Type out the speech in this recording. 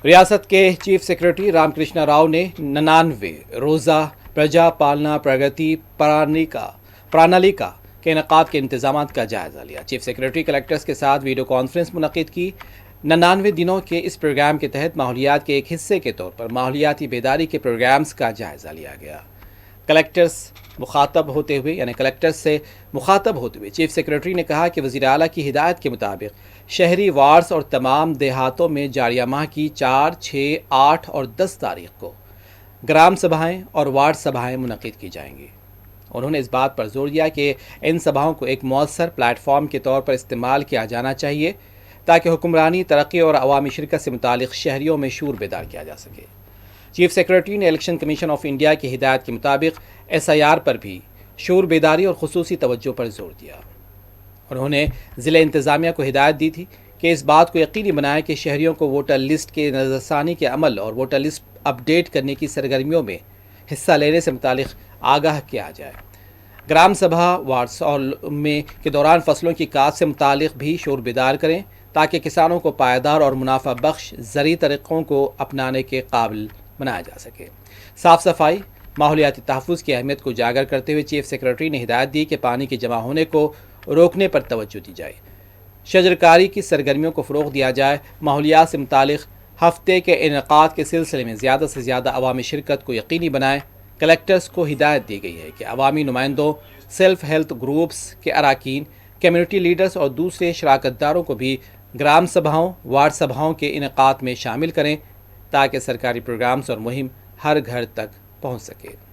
ریاست کے chief secretary Ram Krishna Rao نے 99 روزہ پرجا پالنا پرگتی پرانالیکا کے انعقاد کے انتظامات کا جائزہ لیا۔ چیف سیکرٹری کلکٹرز کے ساتھ ویڈیو کانفرنس منعقد کی۔ 99 دنوں کے اس پروگرام کے تحت ماحولیات کے ایک حصے کے طور پر ماحولیاتی بیداری کے پروگرامز کا جائزہ لیا گیا۔ کلکٹرز سے مخاطب ہوتے ہوئے چیف سیکرٹری نے کہا کہ وزیر اعلیٰ کی ہدایت کے مطابق شہری وارڈز اور تمام دیہاتوں میں جاریہ ماہ کی 4، 6، 8 اور 10 تاریخ کو گرام سبھائیں اور وارڈ سبھائیں منعقد کی جائیں گی۔ انہوں نے اس بات پر زور دیا کہ ان سبھاؤں کو ایک مؤثر پلیٹ فارم کے طور پر استعمال کیا جانا چاہیے تاکہ حکمرانی، ترقی اور عوامی شرکت سے متعلق شہریوں میں شعور بیدار کیا جا سکے۔ چیف سیکرٹری نے الیکشن کمیشن آف انڈیا کی ہدایت کے مطابق SIR پر بھی شعور بیداری اور خصوصی توجہ پر زور دیا۔ انہوں نے ضلع انتظامیہ کو ہدایت دی تھی کہ اس بات کو یقینی بنائے کہ شہریوں کو ووٹر لسٹ کے نظرثانی کے عمل اور ووٹر لسٹ اپ ڈیٹ کرنے کی سرگرمیوں میں حصہ لینے سے متعلق آگاہ کیا جائے۔ گرام سبھا وارڈز کے دوران فصلوں کی کاشت سے متعلق بھی شعور بیدار کریں تاکہ کسانوں کو پائیدار اور منافع بخش زرعی طریقوں کو اپنانے کے قابل بنایا جا سکے۔ صاف صفائی، ماحولیاتی تحفظ کی اہمیت کو اجاگر کرتے ہوئے چیف سیکرٹری نے ہدایت دی کہ پانی کے جمع ہونے کو روکنے پر توجہ دی جائے، شجرکاری کی سرگرمیوں کو فروغ دیا جائے، ماحولیات سے متعلق ہفتے کے انعقاد کے سلسلے میں زیادہ سے زیادہ عوامی شرکت کو یقینی بنائیں۔ کلکٹرز کو ہدایت دی گئی ہے کہ عوامی نمائندوں، سیلف ہیلپ گروپس کے اراکین، کمیونٹی لیڈرز اور دوسرے شراکت داروں کو بھی گرام سبھاؤں، وارڈ سبھاؤں کے انعقاد میں شامل کریں تاکہ سرکاری پروگرامز اور مہم ہر گھر تک پہنچ سکے۔